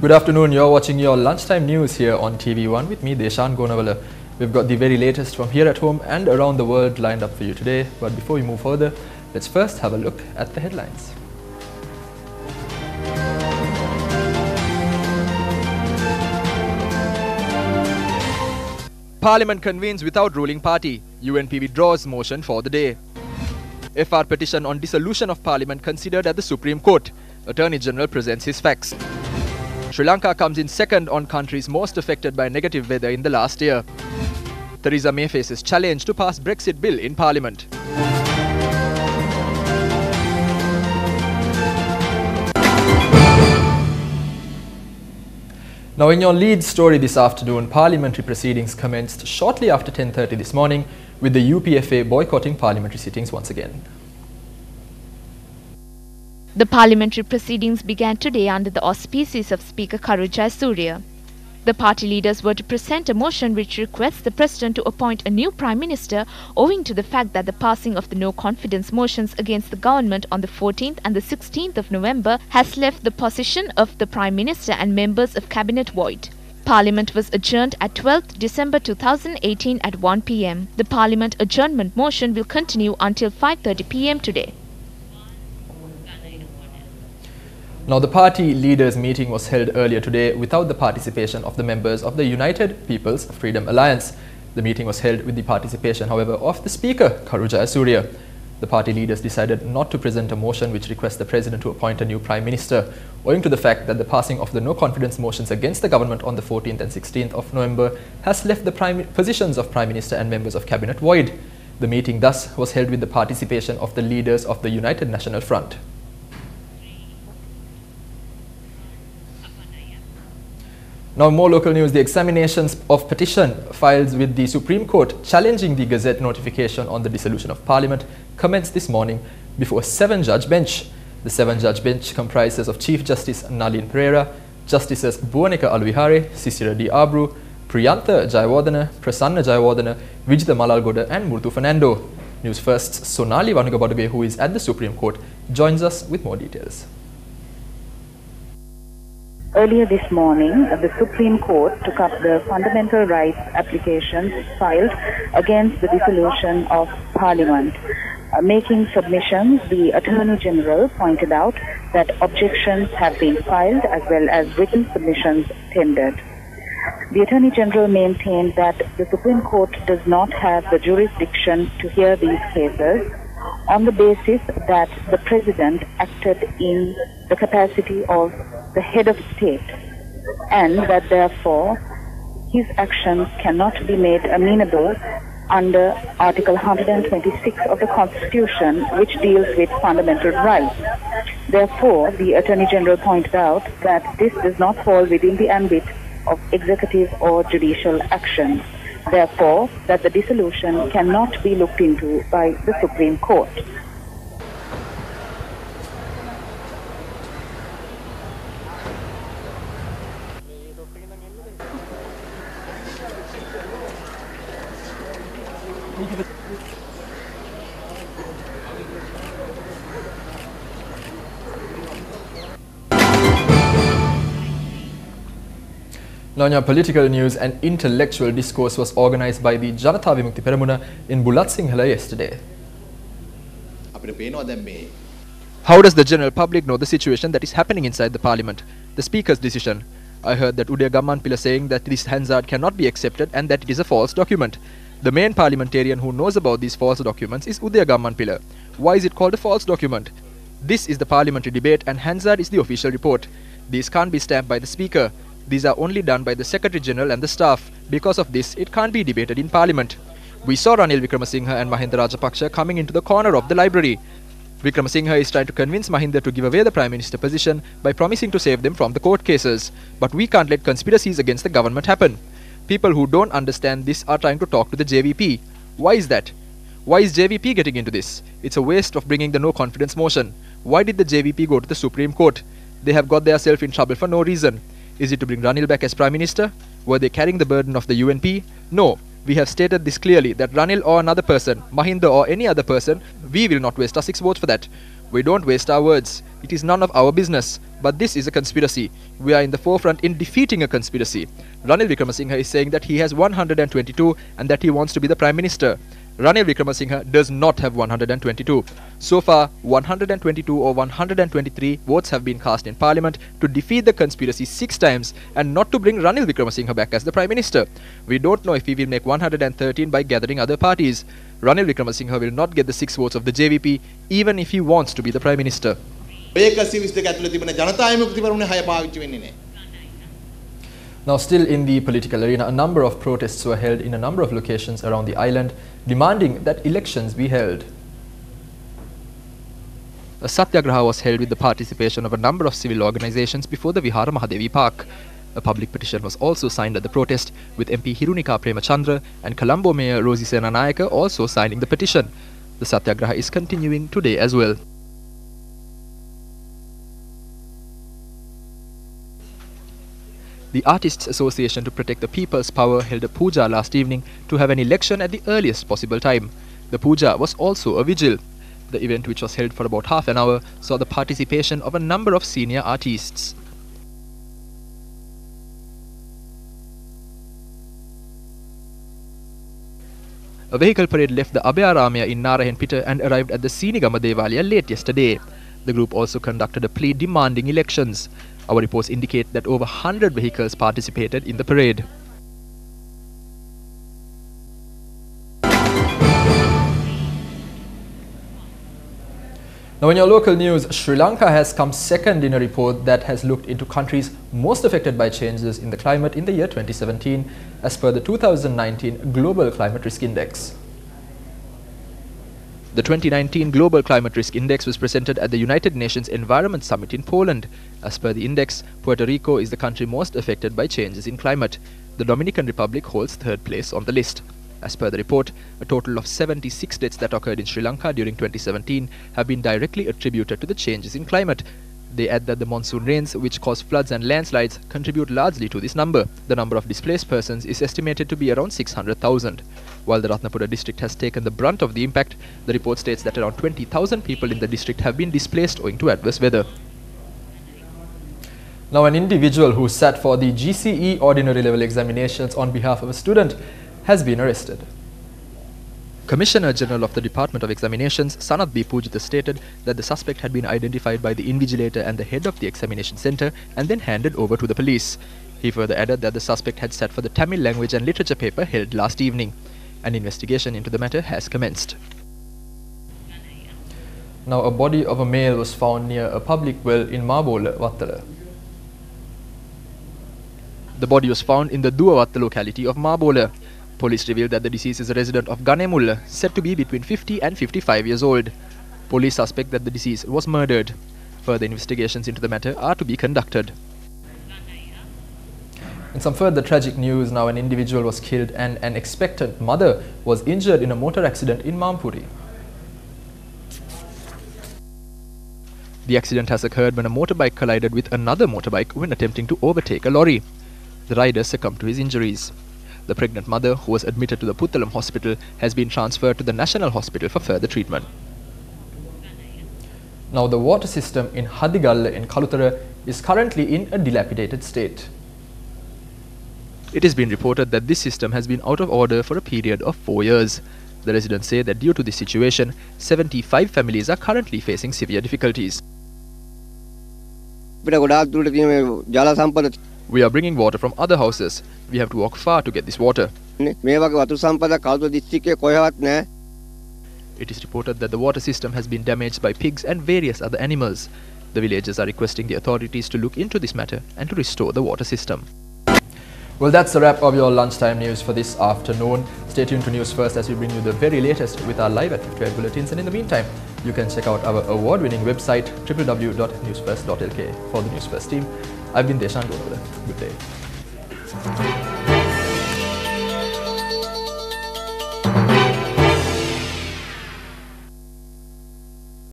Good afternoon, you're watching your lunchtime news here on TV1 with me, Deshan Gonawala. We've got the very latest from here at home and around the world lined up for you today. But before we move further, let's first have a look at the headlines. Parliament convenes without ruling party. UNP withdraws motion for the day. FR petition on dissolution of Parliament considered at the Supreme Court. Attorney General presents his facts. Sri Lanka comes in second on countries most affected by negative weather in the last year. Theresa May faces challenge to pass Brexit bill in Parliament. Now, in your lead story this afternoon, parliamentary proceedings commenced shortly after 10:30 this morning, with the UPFA boycotting parliamentary sittings once again. The parliamentary proceedings began today under the auspices of Speaker Karu Jayasuriya. The party leaders were to present a motion which requests the President to appoint a new Prime Minister owing to the fact that the passing of the no-confidence motions against the government on the 14th and the 16th of November has left the position of the Prime Minister and members of Cabinet void. Parliament was adjourned at 12th December 2018 at 1 p.m. The Parliament adjournment motion will continue until 5:30 p.m. today. Now, the party leaders' meeting was held earlier today without the participation of the members of the United People's Freedom Alliance. The meeting was held with the participation, however, of the Speaker, Karu Jayasuriya. The party leaders decided not to present a motion which requests the President to appoint a new Prime Minister, owing to the fact that the passing of the no-confidence motions against the government on the 14th and 16th of November has left the positions of Prime Minister and members of Cabinet void. The meeting thus was held with the participation of the leaders of the United National Front. Now, more local news. The examinations of petition filed with the Supreme Court challenging the Gazette notification on the dissolution of Parliament commenced this morning before a 7-judge bench. The 7-judge bench comprises of Chief Justice Nalin Pereira, Justices Buwanika Aluvihare, Sisira D. Abru, Priyantha Jayawardena, Prasanna Jayawardena, Vijitha Malalgoda and Murthu Fernando. News First's Sonali Vanugabaduge, who is at the Supreme Court, joins us with more details. Earlier this morning, the Supreme Court took up the fundamental rights applications filed against the dissolution of Parliament. Making submissions, the Attorney General pointed out that objections have been filed as well as written submissions tendered. The Attorney General maintained that the Supreme Court does not have the jurisdiction to hear these cases on the basis that the President acted in the capacity of the head of state, and that therefore his actions cannot be made amenable under Article 126 of the Constitution, which deals with fundamental rights. Therefore, the Attorney General pointed out that this does not fall within the ambit of executive or judicial action. Therefore, that the dissolution cannot be looked into by the Supreme Court. Now, in your political news, an intellectual discourse was organized by the Janatha Vimukti Peramuna in Bulat Sinhala yesterday. How does the general public know the situation that is happening inside the parliament? The Speaker's decision. I heard that Udaya Gammanpila saying that this Hansard cannot be accepted and that it is a false document. The main parliamentarian who knows about these false documents is Udaya Gammanpila. Why is it called a false document? This is the parliamentary debate and Hansard is the official report. These can't be stamped by the Speaker. These are only done by the Secretary General and the staff. Because of this, it can't be debated in Parliament. We saw Ranil Wickremesinghe and Mahinda Rajapaksa coming into the corner of the library. Wickremesinghe is trying to convince Mahinda to give away the Prime Minister position by promising to save them from the court cases. But we can't let conspiracies against the government happen. People who don't understand this are trying to talk to the JVP. Why is that? Why is JVP getting into this? It's a waste of bringing the no-confidence motion. Why did the JVP go to the Supreme Court? They have got themselves in trouble for no reason. Is it to bring Ranil back as Prime Minister? Were they carrying the burden of the UNP? No. We have stated this clearly, that Ranil or another person, Mahinda or any other person, we will not waste our 6 votes for that. We don't waste our words. It is none of our business. But this is a conspiracy. We are in the forefront in defeating a conspiracy. Ranil Wickremesinghe is saying that he has 122 and that he wants to be the Prime Minister. Ranil Wickremesinghe does not have 122. So far, 122 or 123 votes have been cast in Parliament to defeat the conspiracy 6 times and not to bring Ranil Wickremesinghe back as the Prime Minister. We don't know if he will make 113 by gathering other parties. Ranil Wickremesinghe will not get the 6 votes of the JVP even if he wants to be the Prime Minister. Now, still in the political arena, a number of protests were held in a number of locations around the island, demanding that elections be held. A satyagraha was held with the participation of a number of civil organizations before the Vihara Mahadevi Park. A public petition was also signed at the protest, with MP Hirunika Premachandra and Colombo Mayor Rosie Senanayake also signing the petition. The satyagraha is continuing today as well. The Artists Association to Protect the People's Power held a puja last evening to have an election at the earliest possible time. The puja was also a vigil. The event, which was held for about half an hour, saw the participation of a number of senior artists. A vehicle parade left the Abhayaramaya in Narayanpita and arrived at the Sinigama Devalaya late yesterday. The group also conducted a plea demanding elections. Our reports indicate that over 100 vehicles participated in the parade. Now, in your local news, Sri Lanka has come second in a report that has looked into countries most affected by changes in the climate in the year 2017, as per the 2019 Global Climate Risk Index. The 2019 Global Climate Risk Index was presented at the United Nations Environment Summit in Poland. As per the index, Puerto Rico is the country most affected by changes in climate. The Dominican Republic holds third place on the list. As per the report, a total of 76 deaths that occurred in Sri Lanka during 2017 have been directly attributed to the changes in climate. They add that the monsoon rains, which cause floods and landslides, contribute largely to this number. The number of displaced persons is estimated to be around 600,000. While the Ratnapura district has taken the brunt of the impact, the report states that around 20,000 people in the district have been displaced owing to adverse weather. Now, an individual who sat for the GCE ordinary level examinations on behalf of a student has been arrested. Commissioner General of the Department of Examinations, Sanat B. Pujitha, stated that the suspect had been identified by the invigilator and the head of the examination centre and then handed over to the police. He further added that the suspect had sat for the Tamil language and literature paper held last evening. An investigation into the matter has commenced. Now, a body of a male was found near a public well in Mabola, Wattala. The body was found in the Duavatta locality of Mabola. Police revealed that the deceased is a resident of Ganemulla, said to be between 50 and 55 years old. Police suspect that the deceased was murdered. Further investigations into the matter are to be conducted. In some further tragic news, now an individual was killed and an expectant mother was injured in a motor accident in Mampuri. The accident has occurred when a motorbike collided with another motorbike when attempting to overtake a lorry. The rider succumbed to his injuries. The pregnant mother, who was admitted to the Puttalam hospital, has been transferred to the National Hospital for further treatment. Now, the water system in Hadigalla in Kalutara is currently in a dilapidated state. It has been reported that this system has been out of order for a period of 4 years. The residents say that due to this situation, 75 families are currently facing severe difficulties. We are bringing water from other houses. We have to walk far to get this water. It is reported that the water system has been damaged by pigs and various other animals. The villagers are requesting the authorities to look into this matter and to restore the water system. Well, that's the wrap of your lunchtime news for this afternoon. Stay tuned to News First as we bring you the very latest with our live at 58 bulletins. And in the meantime, you can check out our award-winning website www.newsfirst.lk. For the News First team, I've been Deshan Gonoda. Good day.